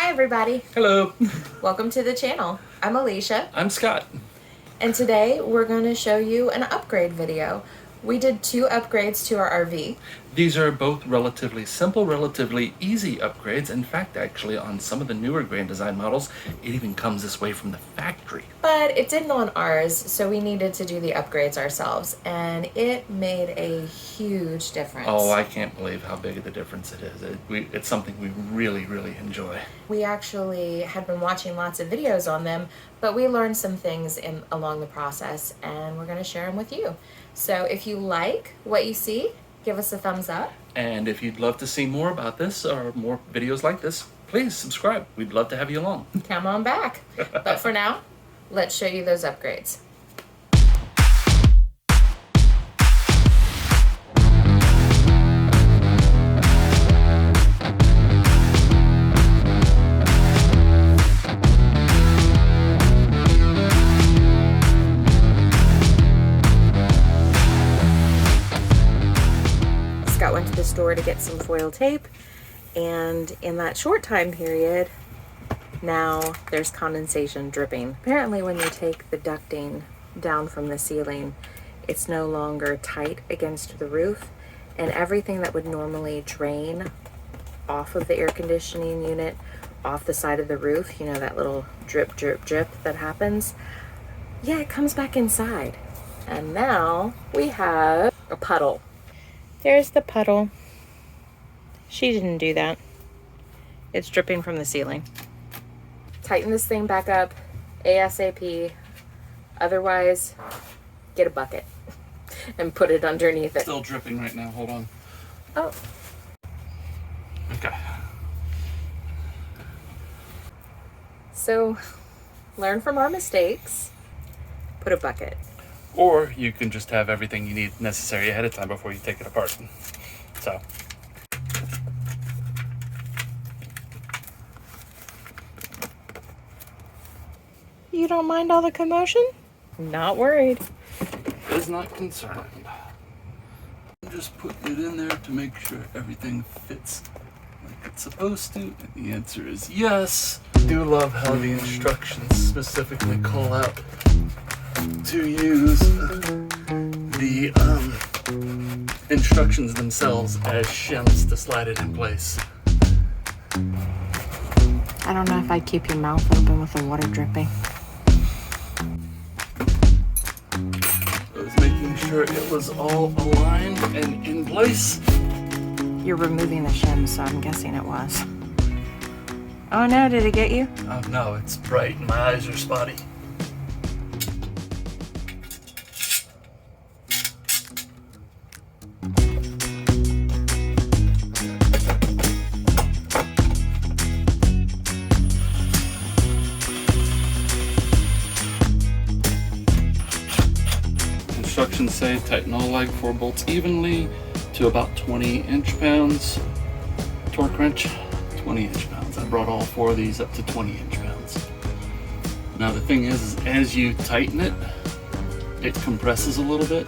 Hi everybody, Hello. welcome to the channel. I'm Alicia, I'm Scott. and today we're going to show you an upgrade video. We did 2 upgrades to our RV. These are both relatively simple, relatively easy upgrades. In fact, actually, on some of the newer Grand Design models, it even comes this way from the factory. But it didn't on ours, so we needed to do the upgrades ourselves, and it made a huge difference. Oh, I can't believe how big of a difference it is. It's something we really, really enjoy. We actually had been watching lots of videos on them, but we learned some things along the process, and we're going to share them with you. So if you like what you see, give us a thumbs up. And if you'd love to see more about this or more videos like this, please subscribe. We'd love to have you along. Come on back. But for now, let's show you those upgrades. Scott went to the store to get some foil tape, and in that short time period, now there's condensation dripping. Apparently when you take the ducting down from the ceiling, it's no longer tight against the roof, and everything that would normally drain off of the air conditioning unit, off the side of the roof, you know, that little drip, drip, drip that happens, yeah, it comes back inside. And now we have a puddle. There's the puddle. She didn't do that. It's dripping from the ceiling. Tighten this thing back up ASAP. Otherwise, get a bucket and put it underneath it. Still dripping right now. Hold on. Oh. Okay. So, learn from our mistakes. Put a bucket. Or you can just have everything you need necessary ahead of time before you take it apart. So. You don't mind all the commotion? Not worried. Is not concerned. I'm just putting it in there to make sure everything fits like it's supposed to, and the answer is yes. I do love how the instructions specifically call out to use the instructions themselves as shims to slide it in place. I don't know if I'd keep your mouth open with the water dripping. I was making sure it was all aligned and in place. You're removing the shim, so I'm guessing it was. Oh no, did it get you? Oh no, it's bright and my eyes are spotty. Instructions say tighten all like 4 bolts evenly to about 20 inch-pounds. Torque wrench, 20 inch-pounds. I brought all 4 of these up to 20 inch-pounds. Now the thing is as you tighten it, it compresses a little bit.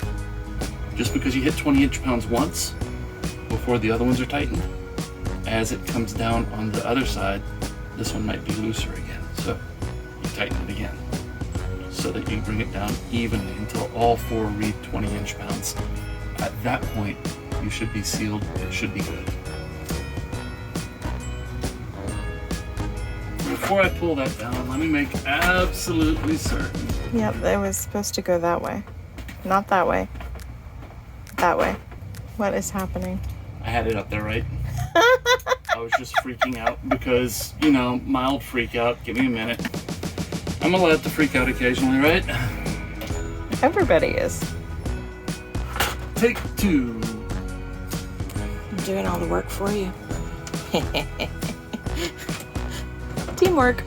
Just because you hit 20 inch-pounds once before the other ones are tightened, as it comes down on the other side, this one might be looser again. So you tighten it again, so that you bring it down evenly until all 4 read 20 inch-pounds. At that point, you should be sealed. It should be good. Before I pull that down, let me make absolutely certain. Yep, it was supposed to go that way. Not that way. That way. What is happening? I had it up there, right? I was just freaking out because, you know, mild freak out. Give me a minute. I'm allowed to freak out occasionally, right? Everybody is. Take 2. I'm doing all the work for you. Teamwork.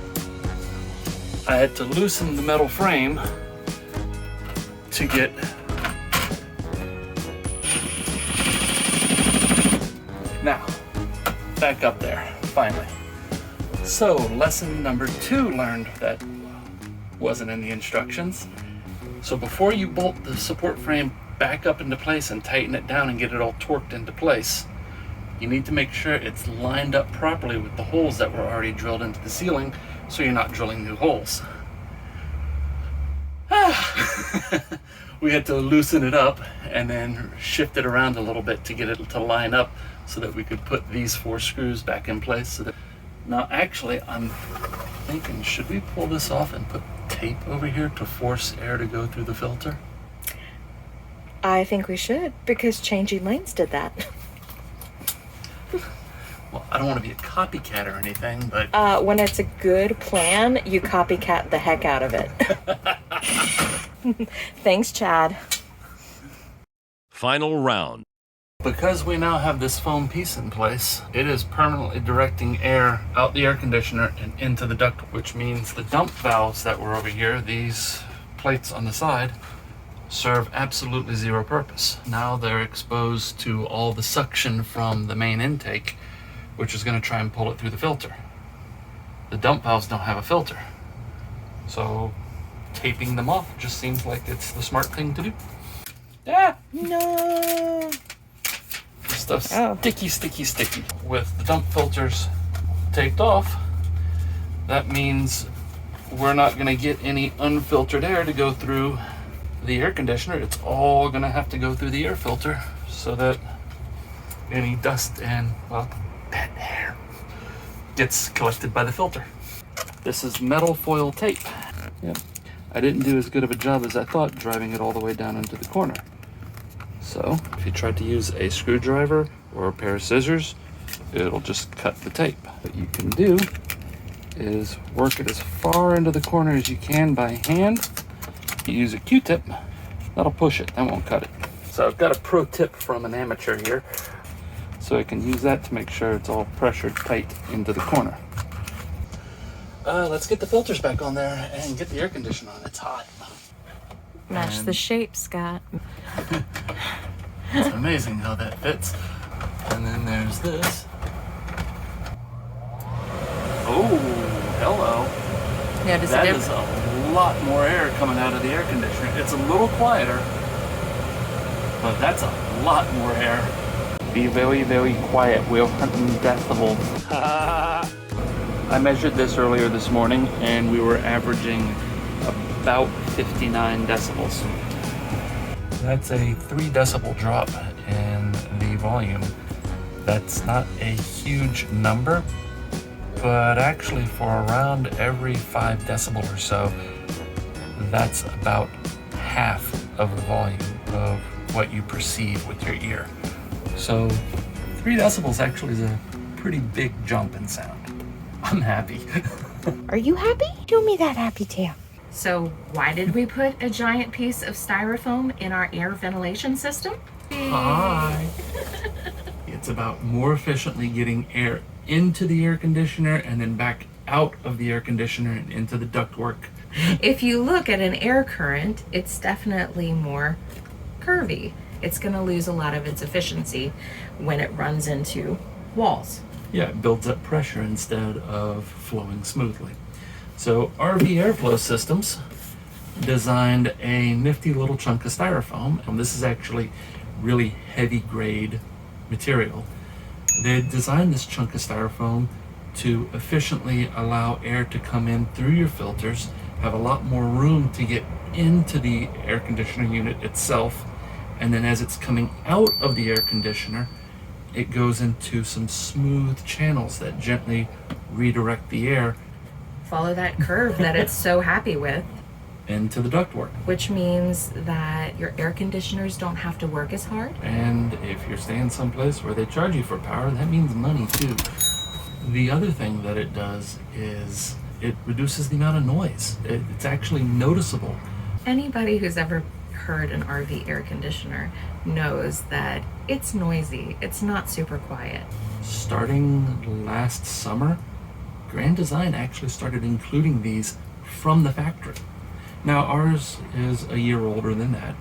I had to loosen the metal frame to get now back up there, finally. So lesson number 2 learned that wasn't in the instructions. So before you bolt the support frame back up into place and tighten it down and get it all torqued into place, you need to make sure it's lined up properly with the holes that were already drilled into the ceiling, so you're not drilling new holes. We had to loosen it up and then shift it around a little bit to get it to line up so that we could put these 4 screws back in place. So that now actually I'm thinking, should we pull this off and put tape over here to force air to go through the filter? I think we should, because Changing Lanes did that. Well, I don't want to be a copycat or anything, but when it's a good plan, you copycat the heck out of it. Thanks, Chad. Final round. because we now have this foam piece in place, it is permanently directing air out the air conditioner and into the duct, which means the dump valves that were over here, these plates on the side, serve absolutely zero purpose. Now they're exposed to all the suction from the main intake, which is going to try and pull it through the filter. The dump valves don't have a filter, so taping them off just seems like it's the smart thing to do. Ah! No. This stuff's sticky. With the dump filters taped off, that means we're not going to get any unfiltered air to go through the air conditioner. It's all going to have to go through the air filter so that any dust and, well, bad air gets collected by the filter. This is metal foil tape. Yep. I didn't do as good of a job as I thought driving it all the way down into the corner. So if you tried to use a screwdriver or a pair of scissors, it'll just cut the tape. What you can do is work it as far into the corner as you can by hand. You use a Q-tip, that'll push it, that won't cut it. So I've got a pro tip from an amateur here, so I can use that to make sure it's all pressured tight into the corner. Let's get the filters back on there and get the air conditioner on. It's hot. Match the shape, Scott. It's amazing how that fits. And then there's this. Oh, hello. Notice That is a lot more air coming out of the air conditioner. It's a little quieter, but that's a lot more air. Be very, very quiet. We're hunting decibels. I measured this earlier this morning and we were averaging about 59 decibels. That's a 3 decibel drop in the volume. That's not a huge number, but actually for around every 5 decibel or so, that's about half of the volume of what you perceive with your ear. So 3 decibels actually is a pretty big jump in sound. I'm happy. Are you happy? Show me that happy tail. So why did we put a giant piece of styrofoam in our air ventilation system? Hi. It's about more efficiently getting air into the air conditioner and then back out of the air conditioner and into the ductwork. If you look at an air current, it's definitely more curvy. It's going to lose a lot of its efficiency when it runs into walls. Yeah, it builds up pressure instead of flowing smoothly. So RV Airflow Systems designed a nifty little chunk of styrofoam, and this is actually really heavy grade material. They designed this chunk of styrofoam to efficiently allow air to come in through your filters, have a lot more room to get into the air conditioning unit itself, and then as it's coming out of the air conditioner, it goes into some smooth channels that gently redirect the air. Follow that curve that it's so happy with. Into the ductwork. Which means that your air conditioners don't have to work as hard. And if you're staying someplace where they charge you for power, that means money too. The other thing that it does is it reduces the amount of noise. It's actually noticeable. Anybody who's ever heard an RV air conditioner knows that it's noisy. It's not super quiet. Starting last summer, Grand Design actually started including these from the factory. Now ours is a year older than that.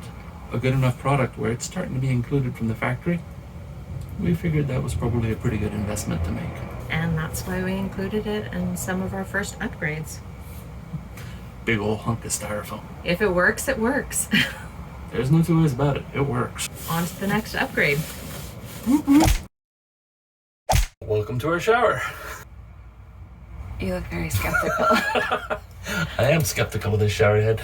A good enough product where it's starting to be included from the factory. We figured that was probably a pretty good investment to make. And that's why we included it in some of our first upgrades. Big old hunk of styrofoam. If it works, it works. There's no two ways about it. It works. On to the next upgrade. welcome to our shower. You look very skeptical. I am skeptical of this shower head.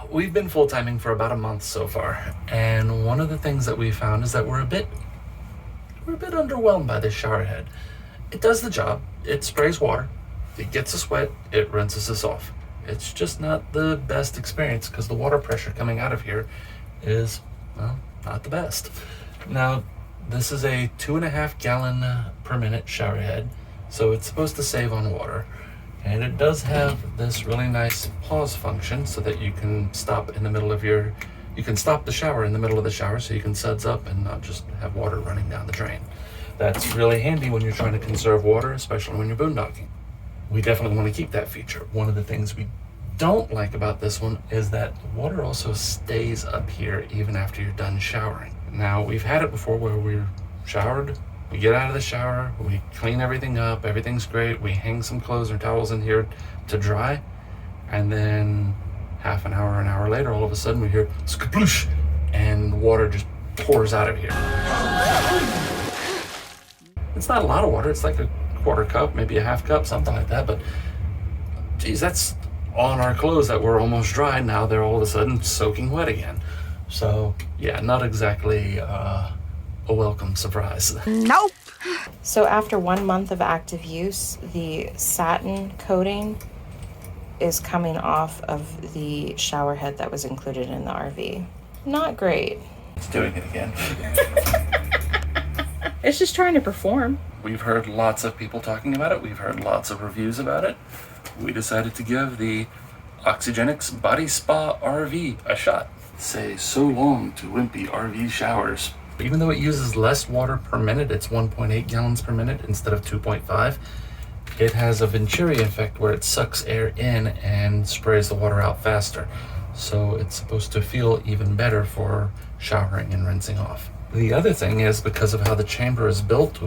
We've been full-timing for about a month so far, and one of the things that we found is that we're a bit underwhelmed by this shower head. It does the job. It sprays water, it gets us wet, it rinses us off. It's just not the best experience because the water pressure coming out of here is, well, not the best. Now, this is a 2.5 gallon per minute shower head, so it's supposed to save on water. And it does have this really nice pause function so that you can stop in the middle of you can stop the shower in the middle of the shower so you can suds up and not just have water running down the drain. That's really handy when you're trying to conserve water, especially when you're boondocking. We definitely want to keep that feature. One of the things we don't like about this one is that water also stays up here even after you're done showering. Now, we've had it before where we're showered, we get out of the shower, we clean everything up, everything's great, we hang some clothes or towels in here to dry, and then half an hour later, all of a sudden we hear skaploosh, and water just pours out of here. It's not a lot of water, it's like a quarter cup, maybe a half cup, something like that, but geez, that's on our clothes that were almost dry. Now they're all of a sudden soaking wet again. So yeah, not exactly a welcome surprise. Nope. So after 1 month of active use, the satin coating is coming off of the shower head that was included in the RV. Not great. It's doing it again. It's just trying to perform. We've heard lots of people talking about it. We've heard lots of reviews about it. We decided to give the Oxygenics Bodyspa RV a shot. Say so long to wimpy RV showers. Even though it uses less water per minute, it's 1.8 gallons per minute instead of 2.5, it has a Venturi effect where it sucks air in and sprays the water out faster. So it's supposed to feel even better for showering and rinsing off. The other thing is, because of how the chamber is built,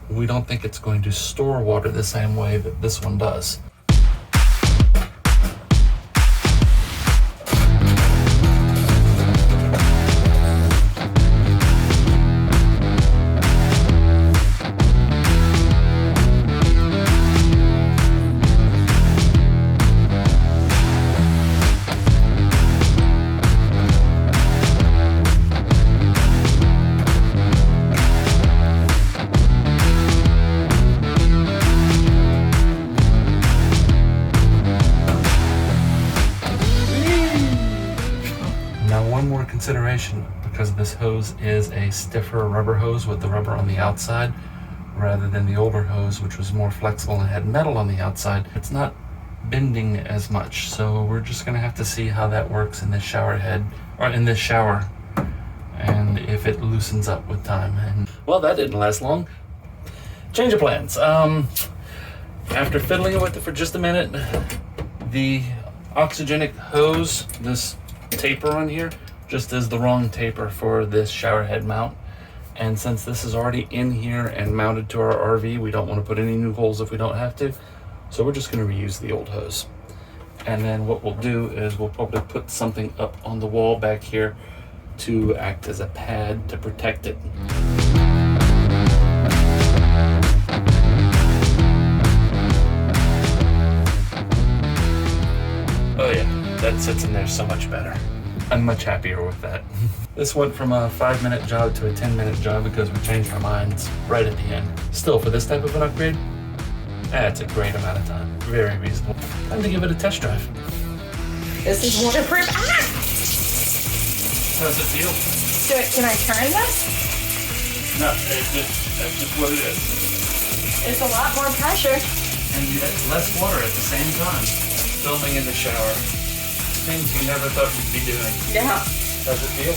we don't think it's going to store water the same way that this one does. Consideration, because this hose is a stiffer rubber hose with the rubber on the outside rather than the older hose, which was more flexible and had metal on the outside. It's not bending as much, so we're just gonna have to see how that works in this shower head, or in this shower, and if it loosens up with time. And well, that didn't last long. Change of plans. After fiddling with it for just a minute, the Oxygenic hose, this taper on here, just is the wrong taper for this shower head mount. And since this is already in here and mounted to our RV, we don't want to put any new holes if we don't have to. So we're just going to reuse the old hose. And then what we'll do is we'll probably put something up on the wall back here to act as a pad to protect it. Oh yeah, that sits in there so much better. I'm much happier with that. This went from a 5-minute job to a 10-minute job because we changed our minds right at the end. Still, for this type of an upgrade, that's a great amount of time. Very reasonable. Time to give it a test drive. This is waterproof. Ah! How does it feel? Can I turn this? No, that's just what it is. It's a lot more pressure. And you get less water at the same time. Filming in the shower. Things you never thought you'd be doing. Yeah. How's it feel?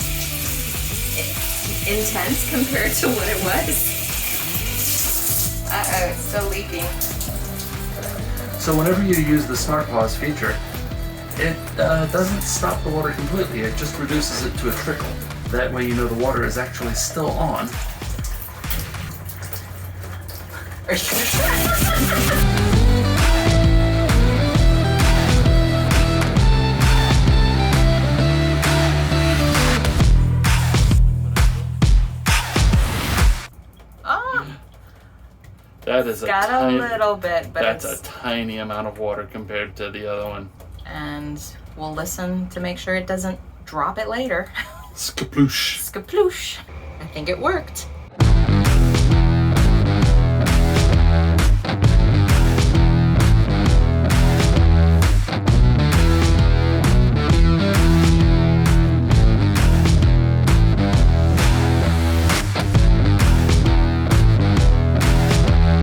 Intense compared to what it was. Uh-oh, it's still leaking. So whenever you use the Smart Pause feature, it doesn't stop the water completely, it just reduces it to a trickle. That way you know the water is actually still on. Are you sure? That That is got a little bit, but that's it's a tiny amount of water compared to the other one. And we'll listen to make sure it doesn't drop it later. Skaploosh. Skaploosh. I think it worked.